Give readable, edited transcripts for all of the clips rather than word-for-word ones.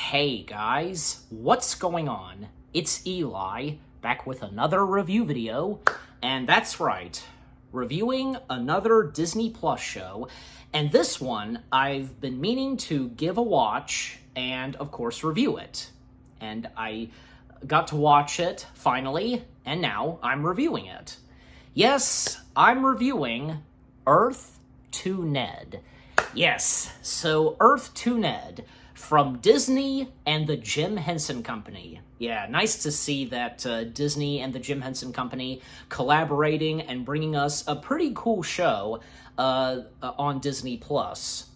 Hey guys, what's going on? It's Eli, back with another review video, and that's right, reviewing another Disney Plus show, and this one I've been meaning to give a watch and, of course, review it. And I got to watch it, finally, and now I'm reviewing it. Yes, I'm reviewing Earth to Ned. Yes, so Earth to Ned from Disney and the Jim Henson Company. Yeah, nice to see that Disney and the Jim Henson Company collaborating and bringing us a pretty cool show on Disney Plus.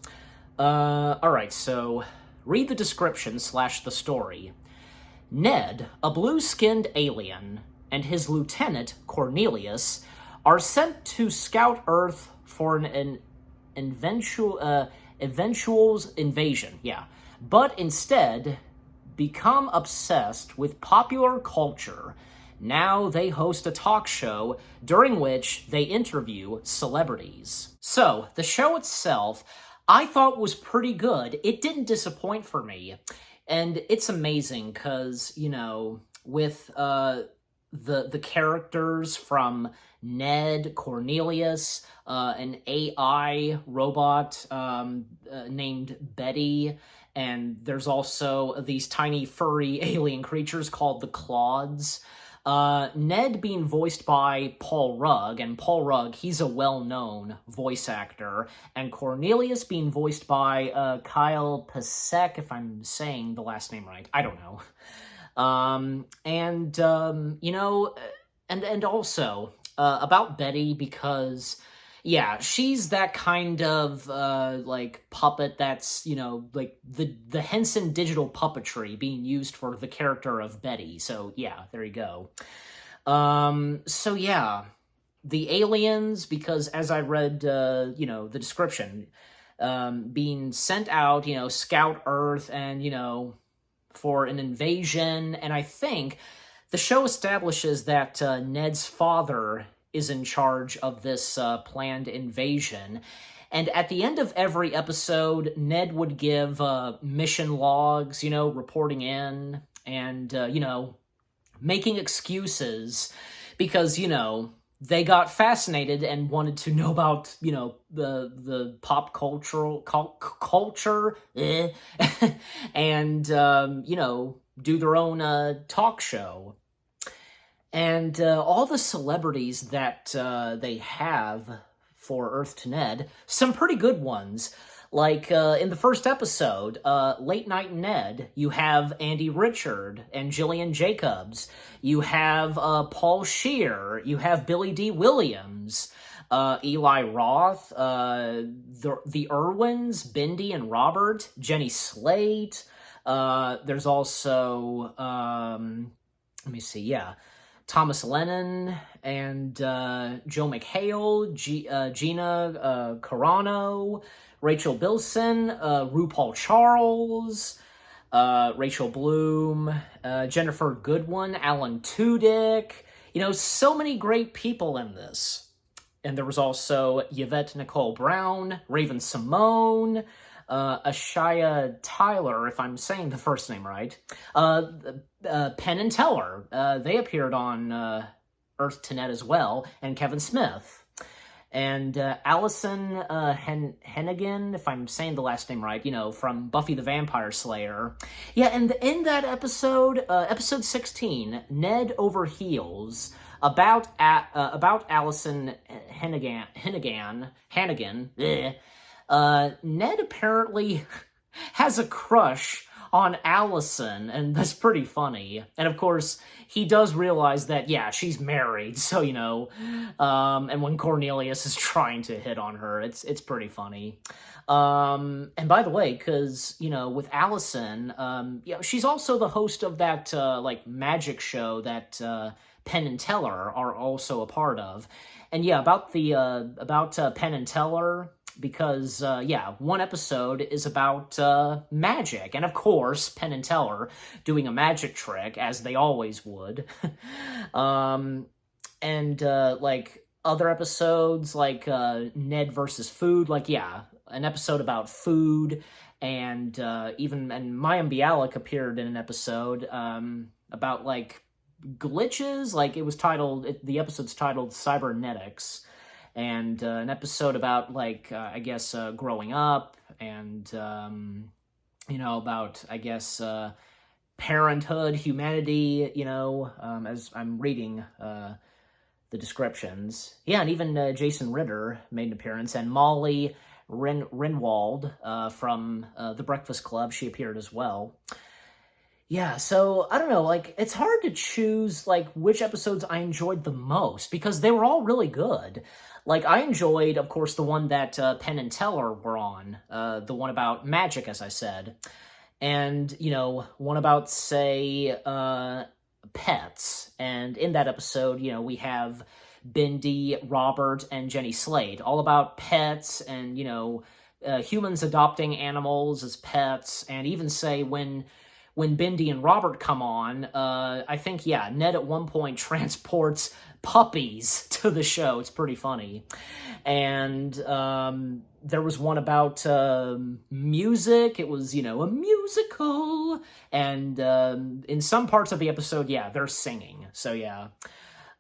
Alright, so read the description / the story. Ned, a blue-skinned alien, and his lieutenant, Cornelius, are sent to scout Earth for an eventual invasion, but instead become obsessed with popular culture. Now they host a talk show during which they interview celebrities. So, the show itself, I thought was pretty good. It didn't disappoint for me. And it's amazing because, with the characters from Ned, Cornelius, an AI robot named Betty, and there's also these tiny furry alien creatures called the Claudes. Ned being voiced by Paul Rugg, and Paul Rugg, he's a well-known voice actor, and Cornelius being voiced by Kyle Pasek, if I'm saying the last name right. I don't know. And also about Betty, because she's that kind of puppet that's like the Henson digital puppetry being used for the character of Betty. So there you go. The aliens, because as I read the description, being sent out, scout Earth and for an invasion, and I think the show establishes that Ned's father is in charge of this planned invasion. And at the end of every episode, Ned would give mission logs, reporting in and, making excuses because, they got fascinated and wanted to know about, the pop culture, and, do their own talk show. And all the celebrities that they have for Earth to Ned, some pretty good ones. Like in the first episode, Late Night Ned, you have Andy Richard and Jillian Jacobs. You have Paul Scheer. You have Billy D. Williams. Eli Roth. The Irwins, Bindi and Robert. Jenny Slate. There's also, let me see, Thomas Lennon and Joe McHale, Gina Carano, Rachel Bilson, RuPaul Charles, Rachel Bloom, Jennifer Goodwin, Alan Tudyk. So many great people in this. And there was also Yvette Nicole Brown, Raven Simone, Ashaya Tyler, if I'm saying the first name right, Penn and Teller. They appeared on Earth to Ned as well, and Kevin Smith. And Allison Hennigan, if I'm saying the last name right, from Buffy the Vampire Slayer. And in that episode, episode 16, Ned Over Heels, about Allison Hannigan. Ned apparently has a crush on Allison, and that's pretty funny. And of course, he does realize that, she's married, so, and when Cornelius is trying to hit on her, it's pretty funny. And by the way, because, with Allison, she's also the host of that, magic show that Penn and Teller are also a part of. And about Penn and Teller, because, one episode is about magic. And of course, Penn and Teller doing a magic trick, as they always would. Other episodes, like Ned versus Food, an episode about food and Mayim Bialik appeared in an episode about like glitches. Like the episode's titled Cybernetics, and an episode about like I guess growing up and about I guess parenthood, humanity. As I'm reading the descriptions. Yeah, and even Jason Ritter made an appearance, and Molly Ringwald from The Breakfast Club, she appeared as well. Yeah, so I don't know, like, it's hard to choose, like, which episodes I enjoyed the most, because they were all really good. Like, I enjoyed, of course, the one that Penn and Teller were on, the one about magic, as I said, and, one about, say, pets, and in that episode, we have Bindi, Robert, and Jenny Slate, all about pets and, humans adopting animals as pets, and even say when Bindi and Robert come on, I think, Ned at one point transports puppies to the show. It's pretty funny. And there was one about music. It was, a musical. And in some parts of the episode, they're singing. So, yeah.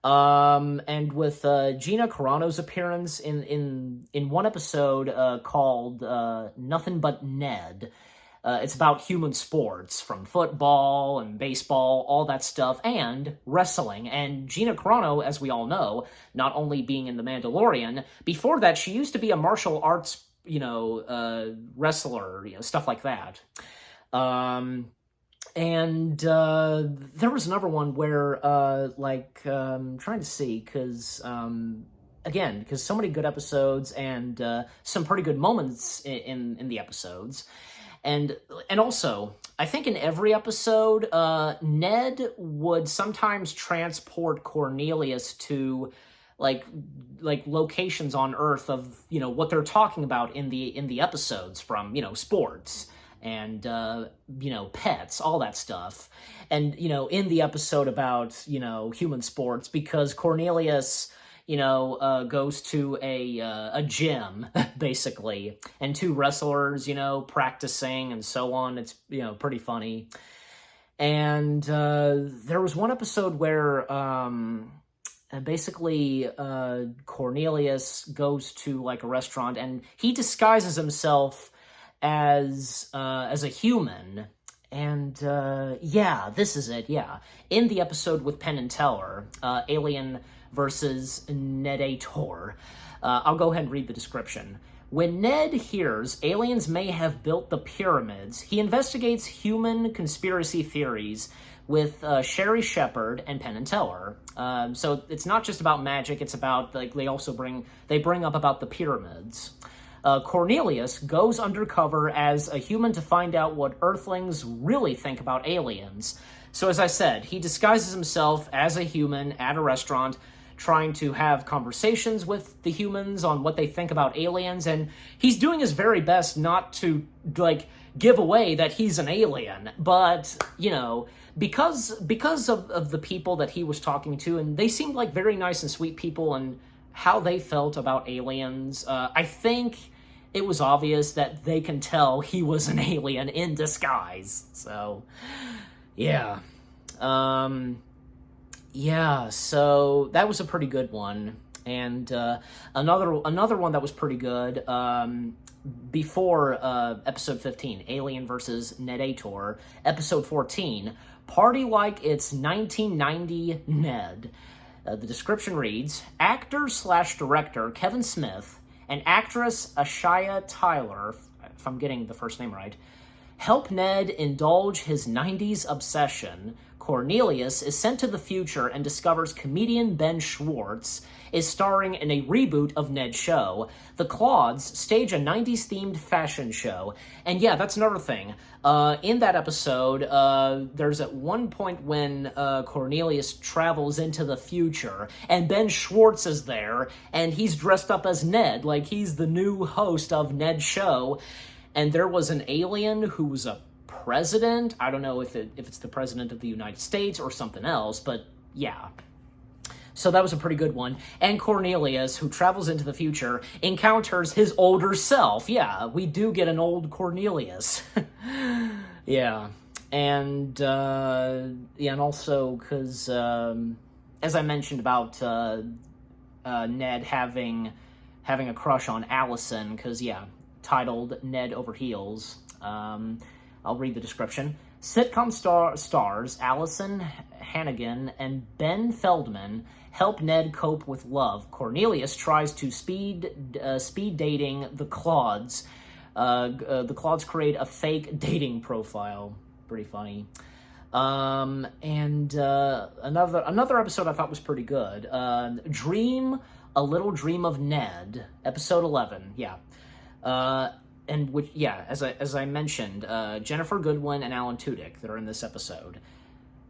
And with Gina Carano's appearance in one episode called Nothing But Ned, it's about human sports, from football and baseball, all that stuff, and wrestling. And Gina Carano, as we all know, not only being in The Mandalorian, before that she used to be a martial arts, wrestler, stuff like that. And there was another one where, I'm trying to see, because so many good episodes and some pretty good moments in the episodes. And also, I think in every episode, Ned would sometimes transport Cornelius to like locations on Earth of what they're talking about in the episodes, from sports and pets, all that stuff. And in the episode about human sports, because Cornelius goes to a gym, basically, and two wrestlers, practicing and so on. It's, pretty funny. And there was one episode where basically Cornelius goes to like a restaurant and he disguises himself as a human. And this is it, in the episode with Penn and Teller, Alien versus Nedator. I'll go ahead and read the description. When Ned hears aliens may have built the pyramids, he investigates human conspiracy theories with Sherry Shepard and Penn and Teller. So it's not just about magic, it's about, like, they bring up about the pyramids. Cornelius goes undercover as a human to find out what Earthlings really think about aliens. So as I said, he disguises himself as a human at a restaurant, trying to have conversations with the humans on what they think about aliens, and he's doing his very best not to, give away that he's an alien, but, because of the people that he was talking to, and they seemed like very nice and sweet people, and how they felt about aliens, I think it was obvious that they can tell he was an alien in disguise, so, yeah. So that was a pretty good one. And another one that was pretty good before episode 15, Alien versus Nedator, episode 14, Party Like It's 1990 Ned. The description reads, actor/director Kevin Smith and actress Ashaya Tyler, if I'm getting the first name right, help Ned indulge his 90s obsession. Cornelius is sent to the future and discovers comedian Ben Schwartz is starring in a reboot of Ned's show. The Claudes stage a 90s-themed fashion show. And yeah, that's another thing. In that episode, there's at one point when Cornelius travels into the future, and Ben Schwartz is there, and he's dressed up as Ned, like he's the new host of Ned's show. And there was an alien who was a president. I don't know if it's the president of the United States or something else, but yeah. So that was a pretty good one. And Cornelius, who travels into the future, encounters his older self. Yeah, we do get an old Cornelius. Yeah. And also because, as I mentioned about Ned having a crush on Allison, because, yeah, titled Ned Over Heels. I'll read the description. Sitcom stars Allison Hannigan and Ben Feldman help Ned cope with love. Cornelius tries to speed dating the Claudes. The Claudes create a fake dating profile. Pretty funny. And another episode I thought was pretty good. A Little Dream of Ned, episode 11. Yeah. As I mentioned, Jennifer Goodwin and Alan Tudyk that are in this episode.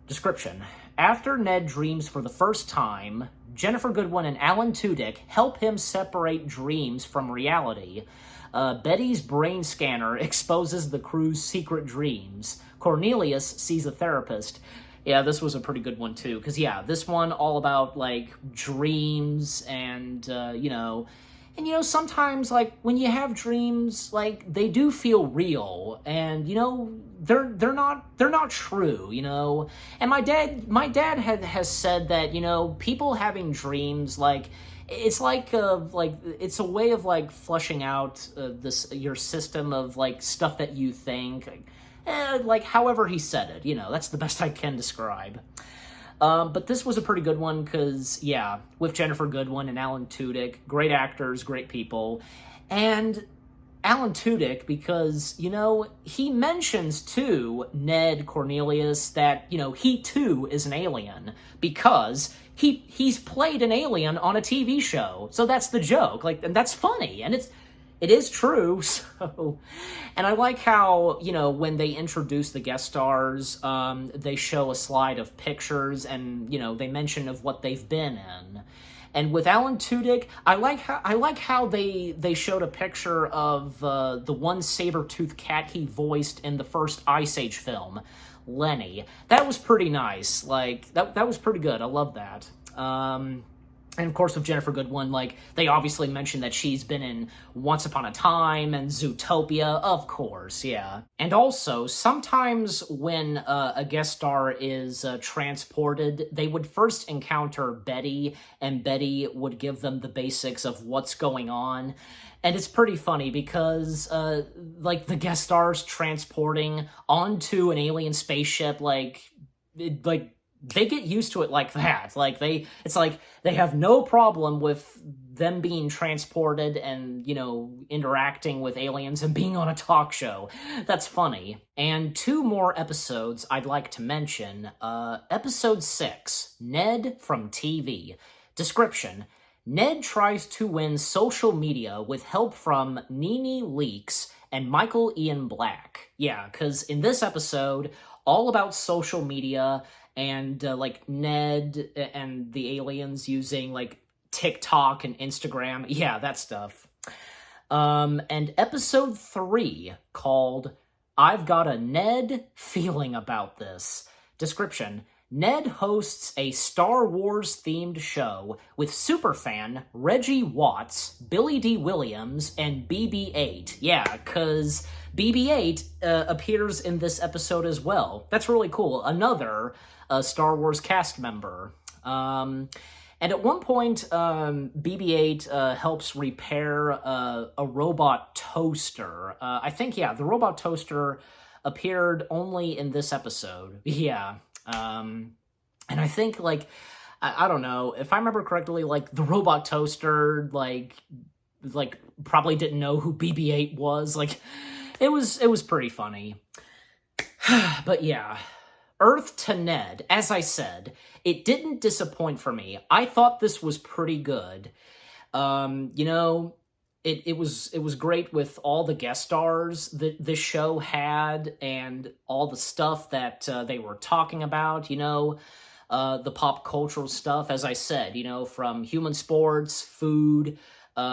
Description. After Ned dreams for the first time, Jennifer Goodwin and Alan Tudyk help him separate dreams from reality. Betty's brain scanner exposes the crew's secret dreams. Cornelius sees a therapist. Yeah, this was a pretty good one, too. Because, yeah, this one all about, like, dreams and, And, sometimes, like, when you have dreams, like, they do feel real. And, they're not true, And my dad has said that, people having dreams, like, it's it's a way of, like, flushing out your system of, like, stuff that you think. Like, however he said it, that's the best I can describe. But this was a pretty good one because, yeah, with Jennifer Goodwin and Alan Tudyk, great actors, great people. And Alan Tudyk, because, he mentions to Ned Cornelius that, he too is an alien because he's played an alien on a TV show. So that's the joke. Like, and that's funny. And it is true, so... And I like how, when they introduce the guest stars, they show a slide of pictures and, they mention of what they've been in. And with Alan Tudyk, I like how they showed a picture of the one saber-toothed cat he voiced in the first Ice Age film, Lenny. That was pretty nice. Like, that was pretty good. I love that. And, of course, with Jennifer Goodwin, like, they obviously mentioned that she's been in Once Upon a Time and Zootopia, of course, yeah. And also, sometimes when a guest star is transported, they would first encounter Betty, and Betty would give them the basics of what's going on. And it's pretty funny because, the guest stars transporting onto an alien spaceship, they get used to it like that. It's like they have no problem with them being transported and, interacting with aliens and being on a talk show. That's funny. And 2 more episodes I'd like to mention. Episode 6, Ned from TV. Description. Ned tries to win social media with help from Nene Leakes and Michael Ian Black. Yeah, because in this episode, all about social media and, Ned and the aliens using, TikTok and Instagram. Yeah, that stuff. And episode 3, called I've Got a Ned Feeling About This. Description. Ned hosts a Star Wars-themed show with superfan Reggie Watts, Billy D. Williams, and BB-8. Yeah, because BB-8 appears in this episode as well. That's really cool. Another Star Wars cast member. And at one point, BB-8 helps repair a robot toaster. I think, yeah, the robot toaster appeared only in this episode. Yeah. And I think, I don't know, if I remember correctly, the robot toaster, probably didn't know who BB-8 was. It was pretty funny. But yeah. Earth to Ned, as I said, it didn't disappoint for me. I thought this was pretty good. It was great with all the guest stars that this show had and all the stuff that they were talking about, the pop cultural stuff, as I said, from human sports, food,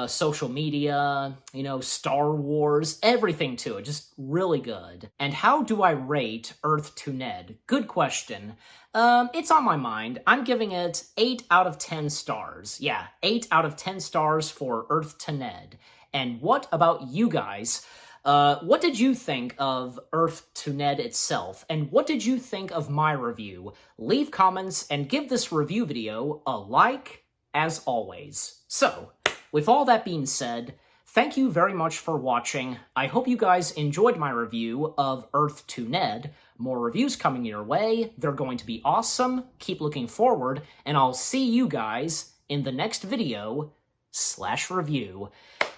social media, Star Wars, everything to it. Just really good. And how do I rate Earth to Ned? Good question. It's on my mind. I'm giving it 8 out of 10 stars. Yeah, 8 out of 10 stars for Earth to Ned. And what about you guys? What did you think of Earth to Ned itself? And what did you think of my review? Leave comments and give this review video a like, as always. So, with all that being said, thank you very much for watching. I hope you guys enjoyed my review of Earth to Ned. More reviews coming your way. They're going to be awesome. Keep looking forward, and I'll see you guys in the next video/review.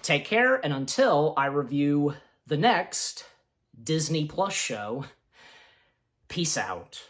Take care, and until I review the next Disney Plus show, peace out.